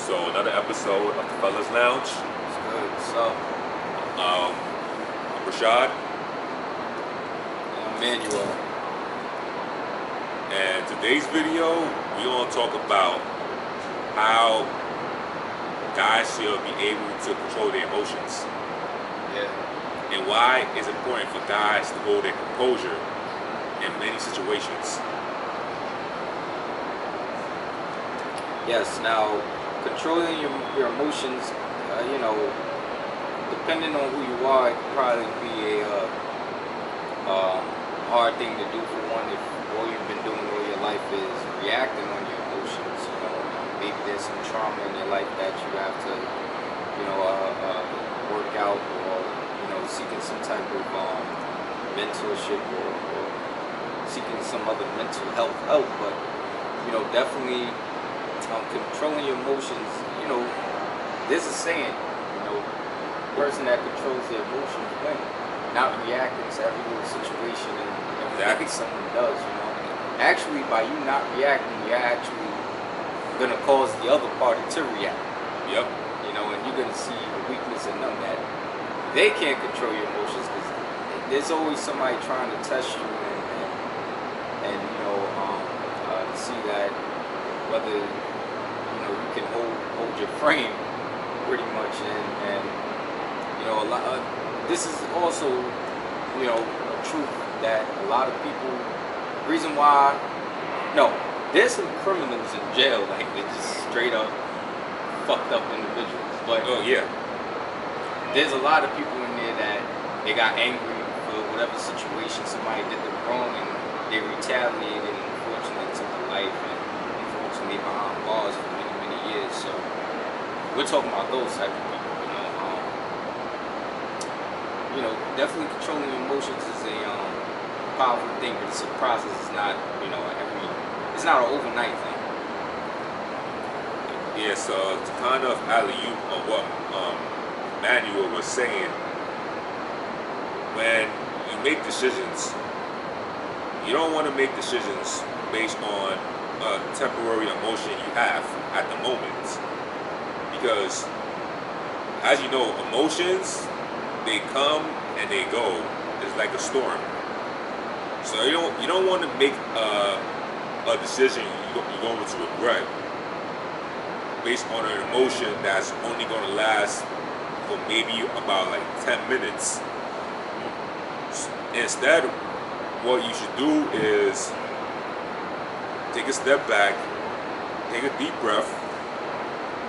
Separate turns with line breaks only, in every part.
So another episode of the Fellas Lounge.
It's good. What's up?
I'm Rashad,
I'm Manuel.
and today's video we gonna talk about how guys should be able to control their emotions
Yeah.
and why it's important for guys to hold their composure in many situations.
Yes. Now, controlling your emotions, depending on who you are, it could probably be a hard thing to do for one if all you've been doing all your life is reacting on your emotions. Maybe there's some trauma in your life that you have to, work out, or seeking some type of mentorship or seeking some other mental health help. But definitely controlling your emotions. There's a saying. The person that controls their emotions win. Not reacting to every little situation and everything someone does. Actually, by you not reacting, you're actually gonna cause the other party to react.
Yep.
And you're gonna see the weakness in them that they can't control your emotions, because there's always somebody trying to test you and to see that whether you can hold your frame pretty much, and a lot. This is also a truth that a lot of people. Reason why, there's some criminals in jail, like they're just straight up fucked up individuals. But there's a lot of people in there that they got angry for whatever situation somebody did them wrong, and they retaliated and unfortunately took a life, and unfortunately behind bars for many years. So we're talking about those type of people. Definitely controlling your emotions is a powerful thing, but it's a process. It's not it's not an overnight thing.
Yeah, so to kind of alley-oop on what Manuel was saying, when you make decisions, you don't want to make decisions based on a temporary emotion you have at the moment, because as you know, emotions, they come and they go. It's like a storm. So you don't want to make a decision you're going to regret based on an emotion that's only going to last for maybe about like 10 minutes. Instead, what you should do is take a step back, take a deep breath,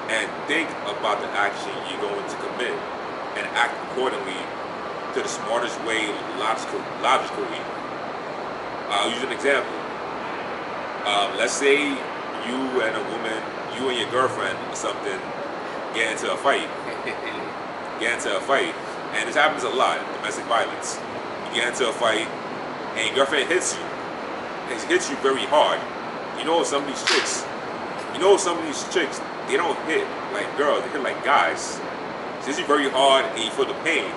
and think about the action you're going to commit and act accordingly to the smartest way logically. I'll use an example. Let's say you and your girlfriend or something get into a fight. And this happens a lot, domestic violence. You get into a fight, and your girlfriend hits you. And she hits you very hard. Some of these chicks, they don't hit like girls, they hit like guys. She hits you very hard, and you feel the pain.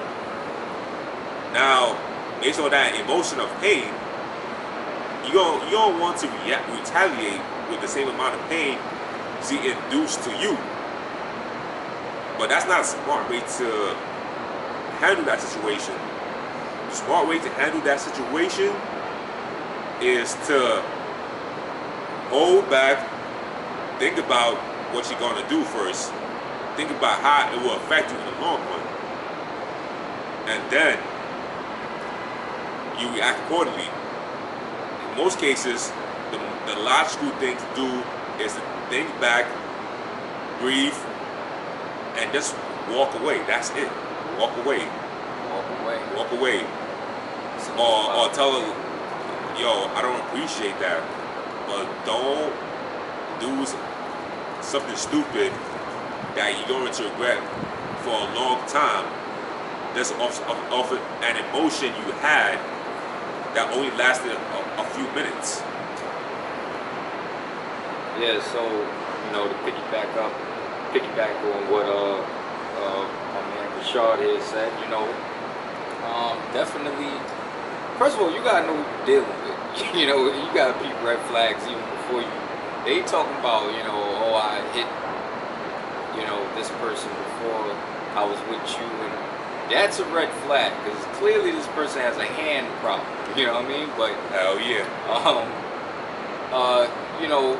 Now, based on that emotion of pain, you don't want to retaliate with the same amount of pain she induced to you. But that's not a smart way to handle that situation. The smart way to handle that situation is to hold back, think about what you're gonna do first, think about how it will affect you in the long run, and then you react accordingly. In most cases, the logical thing to do is to think back, breathe, and just walk away. That's it. Walk away. Or tell her, yo, I don't appreciate that, but don't do something stupid that you're going to regret for a long time. Just off an emotion you had that only lasted a few minutes.
Yeah, so to piggyback on what my man Rashad here said, definitely. First of all, you gotta know who you're dealing with. You gotta peep red flags even before you. They talking about, I hit you know, this person before I was with you, and that's a red flag because clearly this person has a hand problem. You know what I mean? But
Hell yeah.
you know,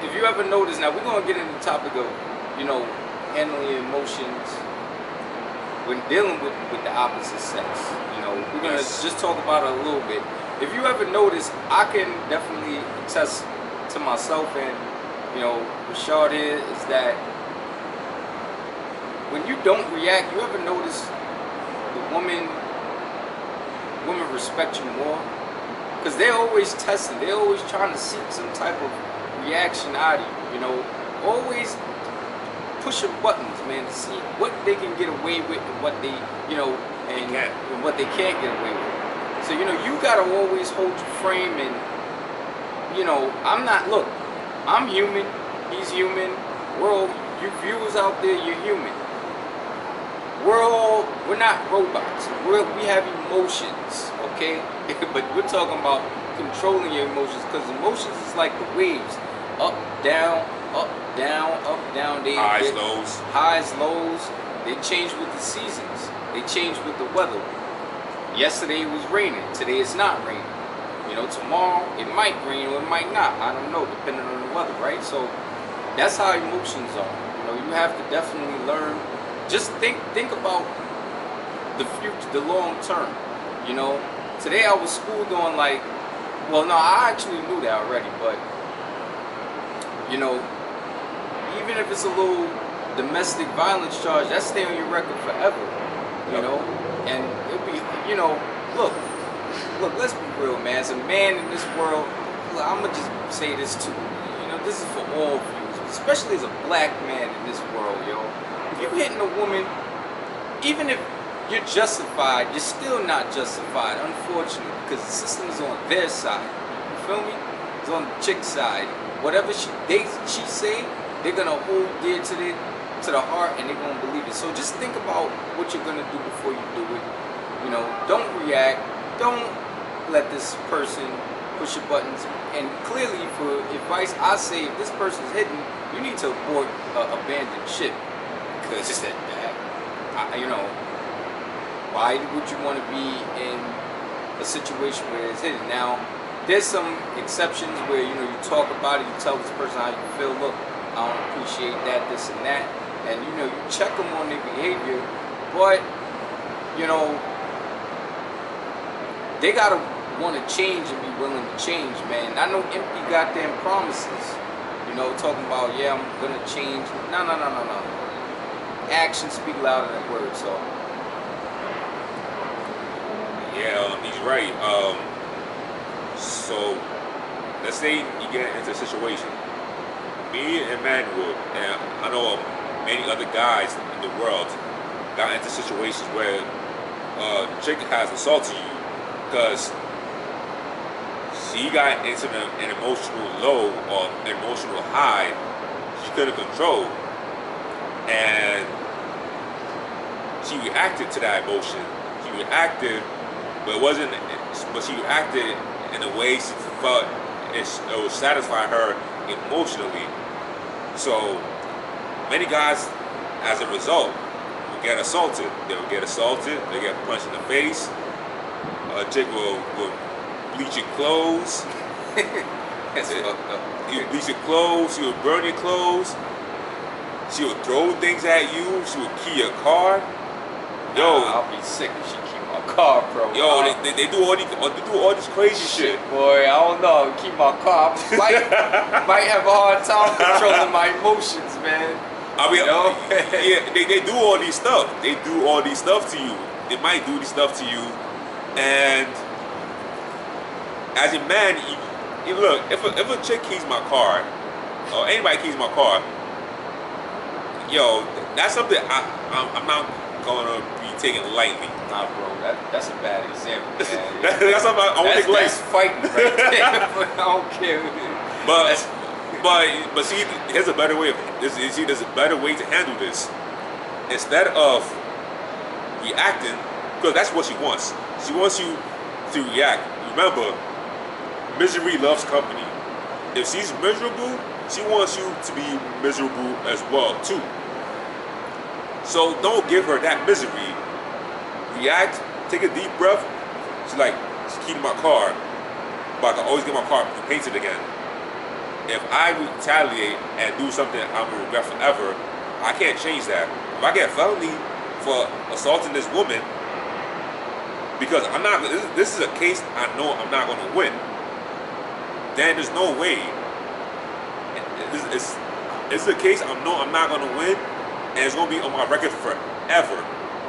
if you ever notice, now we're gonna get into the topic of, you know, handling your emotions when dealing with the opposite sex. You know, we're gonna just talk about it a little bit. If you ever notice, I can definitely attest to myself and, you know, Rashad here, is that when you don't react, you ever notice the women respect you more? Because they're always testing, they're always trying to seek some type of reaction out of you, you know, always pushing buttons, man, to see what they can get away with and what they, you know, and what they can't get away with. So, you know, you gotta always hold your frame, and, you know, I'm human, he's human, we're all, you viewers out there, you're human. We're not robots. We have emotions, okay? But we're talking about controlling your emotions, because emotions is like the waves, up, down, up, down, up, down. Highs, lows. They change with the seasons. They change with the weather. Yesterday it was raining. Today it's not raining. You know, tomorrow it might rain or it might not. I don't know, depending on the weather, right? So that's how emotions are. You know, you have to definitely learn. Just think about the future, the long term. You know, today I was schooled on, like, well, no, I actually knew that already, but, you know, even if it's a little domestic violence charge, that stay on your record forever. You know, and it'll be, you know, look, let's be real, man. As a man in this world, look, I'm gonna just say this too. You know, this is for all views, especially as a black man in this world, yo. If you're hitting a woman, even if you're justified, you're still not justified, unfortunately, because the system is on their side. You feel me? It's on the chick's side. Whatever she say, they're gonna hold dear to the heart, and they're gonna believe it. So just think about what you're gonna do before you do it. You know, don't react. Don't let this person push your buttons. And clearly, for advice, I say if this person's hitting, you need to abort abandoned ship. Because it's that, you know, why would you want to be in a situation where it's hidden? Now, there's some exceptions where, you know, you talk about it, you tell this person how you feel, look, I don't appreciate that, this and that, and, you know, you check them on their behavior, but, you know, they gotta want to change and be willing to change, man. Not no empty goddamn promises, you know, talking about, yeah, I'm gonna change. No. Actions speak louder than words. So
yeah, he's right. So let's say you get into a situation, me and Emmanuel, and I know many other guys in the world got into situations where a chick has assaulted you because she got into an emotional low or emotional high she couldn't control. And she reacted to that emotion. She reacted, but it wasn't. But she reacted in a way she felt it would satisfy her emotionally. So many guys, as a result, will get assaulted. They will get assaulted. They get punched in the face. A chick will bleach your clothes. You bleach your clothes. She will burn your clothes. She will throw things at you. She will key your car. Yo,
I'll be sick if she keep my car, bro.
Yo, they do all this crazy shit.
Boy, I don't know. Keep my car. Might have a hard time controlling my emotions, man.
I mean,
you know?
Yeah, they do all these stuff. They do all these stuff to you. They might do this stuff to you, and as a man, you look. If a chick keys my car, or anybody keys my car. Yo, that's something I'm not gonna be taking lightly.
Nah, bro, that's a bad example, man.
That's something I won't take lightly.
That's fighting right there. But I don't care.
But see, there's a better way. There's a better way to handle this. Instead of reacting, because that's what she wants. She wants you to react. Remember, misery loves company. If she's miserable, she wants you to be miserable as well too. So don't give her that misery. React, take a deep breath. She's like, she's key to my car, but I can always get my car painted again. If I retaliate and do something I'm gonna regret forever, I can't change that. If I get a felony for assaulting this woman, because I'm not, this is a case I know I'm not gonna win, then there's no way. It's a case I know I'm not gonna win, and it's gonna be on my record forever.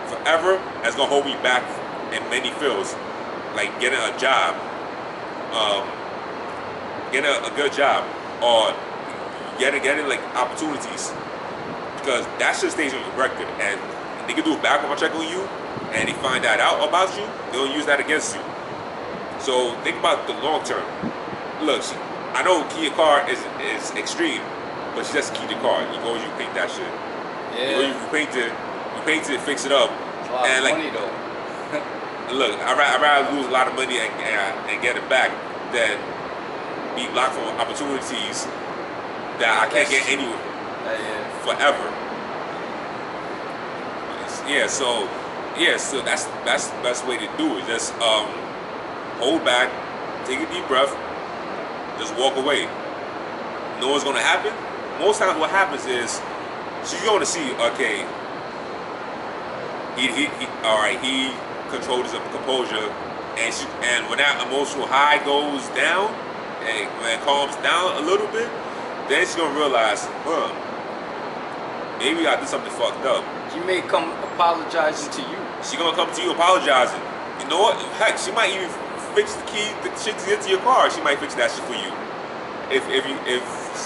Forever, and it's gonna hold me back in many fields, like getting a job, getting a good job, or getting like opportunities, because that shit stays on your record, and they can do a background check on you, and they find that out about you, they'll use that against you. So think about the long term. Look, I know Kia car is extreme, but she just key the car. You go, you paint that shit.
Yeah.
You paint it, fix it up.
It's a lot of money though.
Look, I'd rather lose a lot of money and get it back than be blocked from opportunities that I can't get anywhere forever. So that's the best way to do it. Just hold back, take a deep breath, just walk away. You know what's gonna happen? Most times what happens is she's gonna see, okay, he all right, he controlled his composure, and when that emotional high goes down and when it calms down a little bit, then she's gonna realize, maybe I did something fucked up.
She may come apologizing to you.
She gonna come to you apologizing. You know what? Heck, she might even fix the shit to get to your car. She might fix that shit for you. If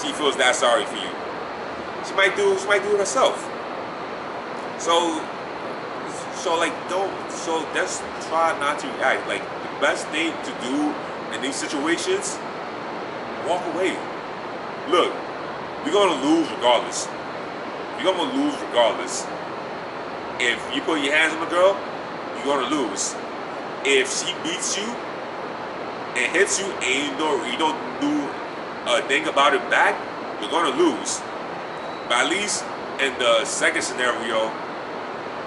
she feels that sorry for you, she might do it herself. So just try not to react. Like, the best thing to do in these situations, walk away. Look, we're gonna lose regardless. You're gonna lose regardless. If you put your hands on the girl, you're gonna lose. If she beats you and hits you and you don't do a thing about it back, you're gonna lose. But at least in the second scenario,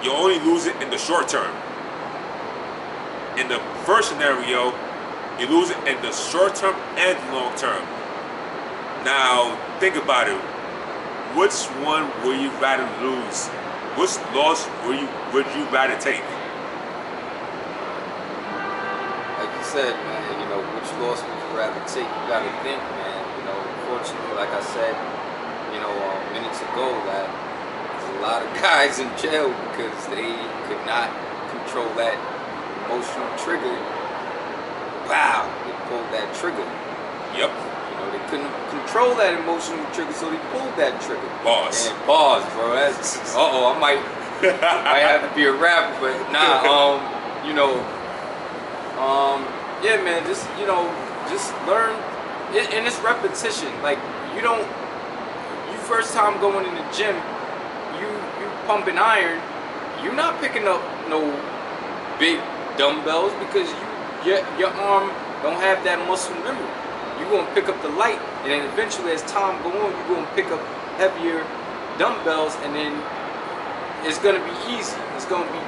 you only lose it in the short term. In the first scenario, you lose it in the short term and long term. Now think about it. Which one would you rather lose? Which loss would you rather take?
Like you said, man, you know, which loss would you rather take? You gotta think, man. You know, unfortunately, like I said, you know, minutes ago, that there's a lot of guys in jail because they could not control that emotional trigger. Wow, they pulled that trigger.
Yep.
You know, they couldn't control that emotional trigger, so they pulled that trigger.
Pause.
And pause, bro. That's I might have to be a rapper, but nah. Yeah, man. Just learn. And it's repetition. Like you first time going in the gym, you pumping iron. You're not picking up no big dumbbells because your arm don't have that muscle memory. You're going to pick up the light, and then eventually as time goes on, you're going to pick up heavier dumbbells, and then it's going to be easy. It's going to be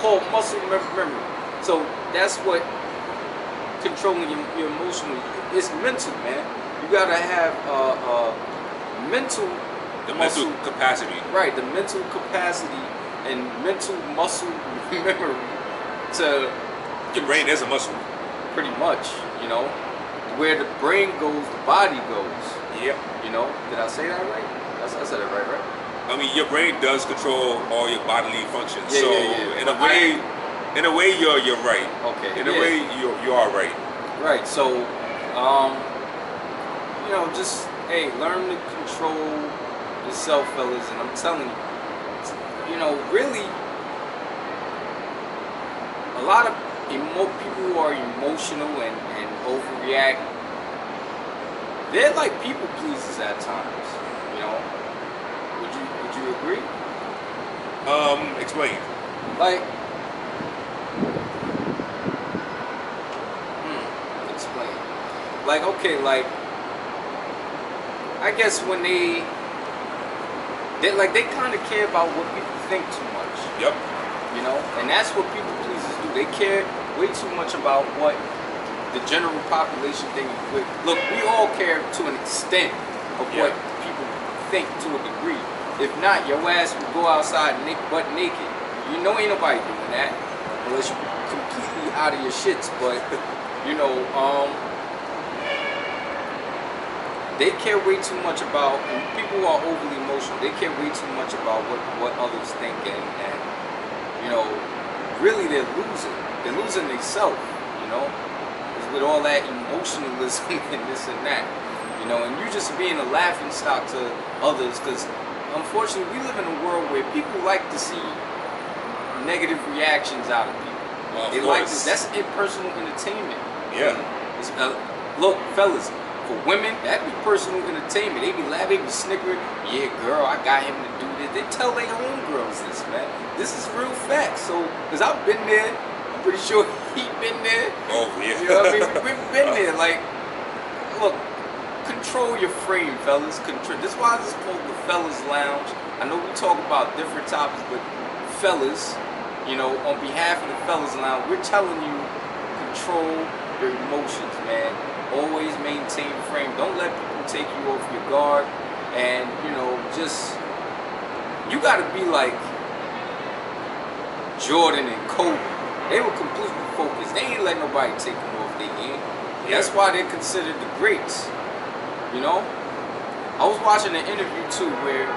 whole muscle memory. So that's what controlling your emotion is. Mental, man. You got to have mental
capacity.
Right, the mental capacity and mental muscle memory to...
Your brain is a muscle.
Pretty much, you know. Where the brain goes, the body goes.
Yep.
You know, did I say that right? I said it right?
I mean, your brain does control all your bodily functions.
Yeah,
so
yeah.
in a way, you're right.
Okay.
In a way, you are right.
Right. So, you know, just learn to control yourself, fellas. And I'm telling you, you know, really, a lot of people who are emotional and overreact, they're like people pleasers at times, you know. Would you agree?
Explain.
Like, explain. Like, okay, like, I guess when they kind of care about what people think too much.
Yep.
You know, and that's what people pleasers do. They care way too much about what the general population think. Look, we all care to an extent of what people think to a degree. If not, your ass would go outside butt naked. You know, ain't nobody doing that unless you're completely out of your shits. But you know, they care way too much about, and people who are overly emotional, they care way too much about what others think, and you know, really they're losing. They're losing themselves, you know, with all that emotionalism and this and that, you know, and you just being a laughing stock to others, because unfortunately we live in a world where people like to see negative reactions out of people.
Well,
they like this. That's impersonal entertainment.
Yeah.
Look, fellas, for women, that'd be personal entertainment. They be laughing, they be snickering. Yeah, girl, I got him to do this. They tell their own girls this, man. This is real facts. So, because I've been there, I'm pretty sure he been there.
Oh, yeah.
You know what I mean? We've been there. Like, look, control your frame, fellas. This is why this is called the Fellas Lounge. I know we talk about different topics, but fellas, you know, on behalf of the Fellas Lounge, we're telling you, control your emotions, man. Always maintain frame. Don't let people take you off your guard. And, you know, just, you gotta be like Jordan and Kobe. They were completely focused. They ain't let nobody take them off their game. That's why they're considered the greats. You know? I was watching an interview too where,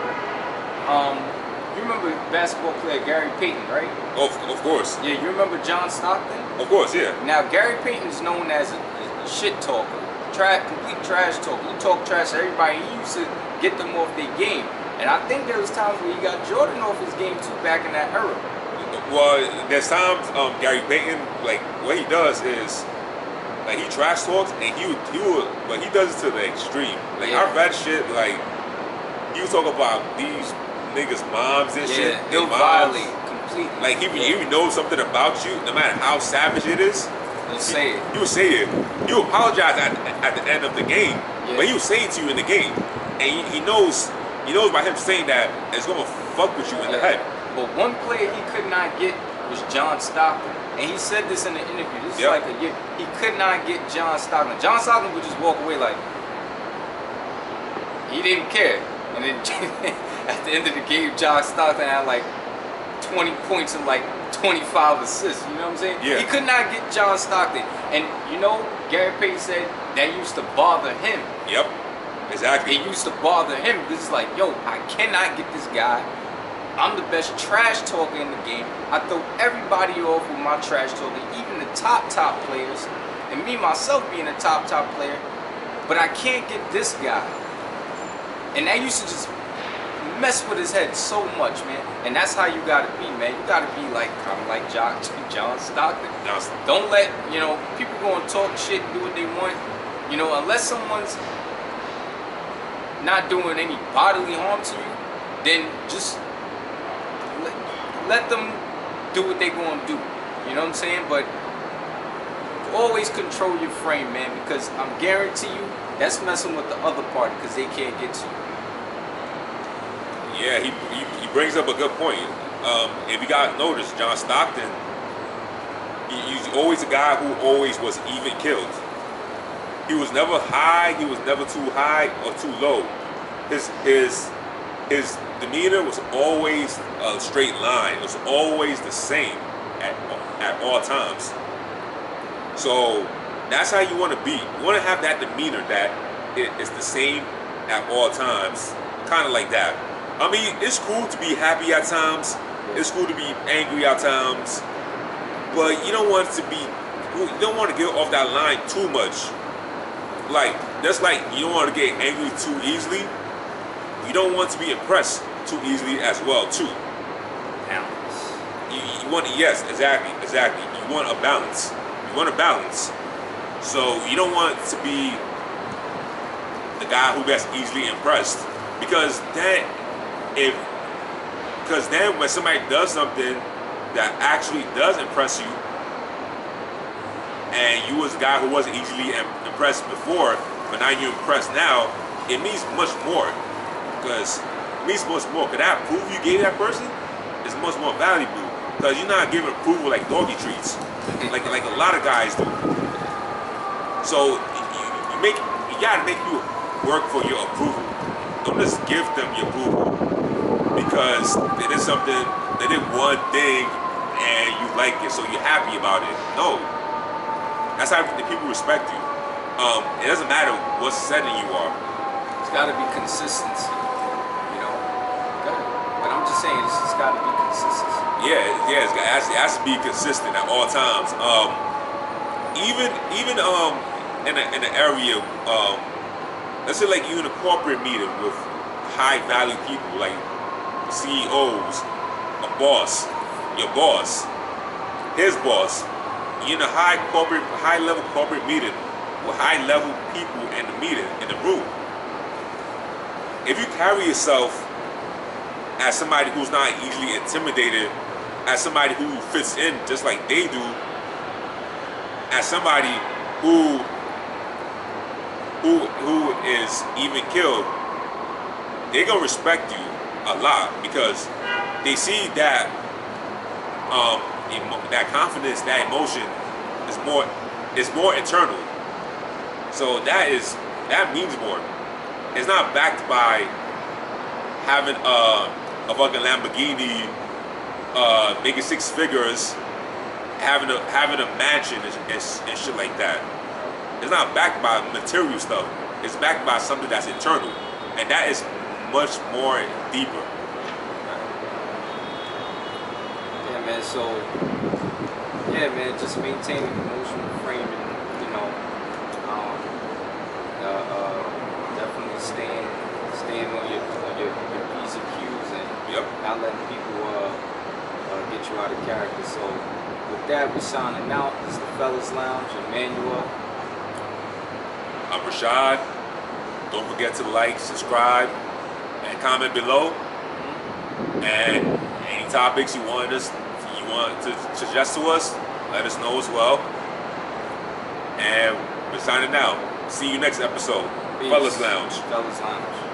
you remember basketball player Gary Payton, right?
Of course.
Yeah, you remember John Stockton?
Of course, yeah.
Now, Gary Payton is known as a shit talker, complete trash talker. He talk trash to everybody. He used to get them off their game. And I think there was times where he got Jordan off his game too back in that era.
Well, there's times Gary Payton, like, what he does is, like, he trash talks, and he would, but he does it to the extreme. Like, I read shit, like, he would talk about these niggas' moms and shit.
He'll violate completely.
Like, he knows something about you, no matter how savage it is.
He'll say it.
He would say it. He would apologize at the end of the game, but he would say it to you in the game, and he knows by him saying that it's gonna fuck with you in the head.
But one player he could not get was John Stockton, and he said this in the interview. This is like a year. He could not get John Stockton. John Stockton would just walk away like he didn't care, and then at the end of the game, John Stockton had like 20 points and like 25 assists, you know what I'm saying?
Yeah.
He could not get John Stockton. And you know, Gary Payton said that used to bother him.
Yep, exactly.
It used to bother him. This is like, yo, I cannot get this guy. I'm the best trash talker in the game. I throw everybody off with my trash talking, even the top players. And me, myself, being a top player. But I can't get this guy. And that used to just mess with his head so much, man. And that's how you gotta be, man. You gotta be like kind of like John Stockton. Don't let, you know, people go and talk shit and do what they want. You know, unless someone's not doing any bodily harm to you, then just let them do what they gonna do. You know what I'm saying? But always control your frame, man, because I'm guarantee you that's messing with the other party because they can't get to you.
Yeah, he brings up a good point. If you got noticed, John Stockton, he's always a guy who always was even killed. He was never high. He was never too high or too low. His demeanor was always a straight line. It was always the same at all times. So that's how you want to be. You want to have that demeanor that it's the same at all times, kind of like that. I mean, it's cool to be happy at times. It's cool to be angry at times, but you don't want to get off that line too much. Like, just like you don't want to get angry too easily, you don't want to be impressed too easily as well too.
Balance.
You want to, yes, exactly. You want a balance. You want a balance. So you don't want to be the guy who gets easily impressed, because then when somebody does something that actually does impress you, and you was a guy who wasn't easily impressed before, but now you're impressed now, it means much more. Because it means much more. Could that prove you gave that person? is much more valuable because you're not giving approval like doggy treats, like a lot of guys do. So you gotta make you work for your approval. Don't just give them your approval because they did something, they did one thing, and you like it, so you're happy about it. No, that's how the people respect you. It doesn't matter what setting you are.
It's got to be consistency, you know. But I'm just saying, it's just got to be consistency.
Yeah, it has to be consistent at all times. Even in the area, let's say like you in a corporate meeting with high value people like CEOs, a boss, your boss, his boss. You're in a high level corporate meeting with high level people in the meeting, in the room. If you carry yourself as somebody who's not easily intimidated, as somebody who fits in just like they do, as somebody who is even killed, they're gonna respect you a lot because they see that that confidence, that emotion is more internal. So that means more. It's not backed by having a fucking Lamborghini, making six figures, having a mansion and shit like that. It's not backed by material stuff. It's backed by something that's internal, and that is much more deeper.
Yeah, man. So, yeah, man. Just maintaining emotional framing, you know. Definitely staying on your P's and Q's and not letting people get you out of character. So, with that, we're signing out. This is the Fellas Lounge. Emmanuel.
I'm Rashad. Don't forget to like, subscribe, and comment below. And any topics you want to suggest to us, let us know as well. And we're signing out. See you next episode.
Peace.
Fellas Lounge.
Fellas Lounge.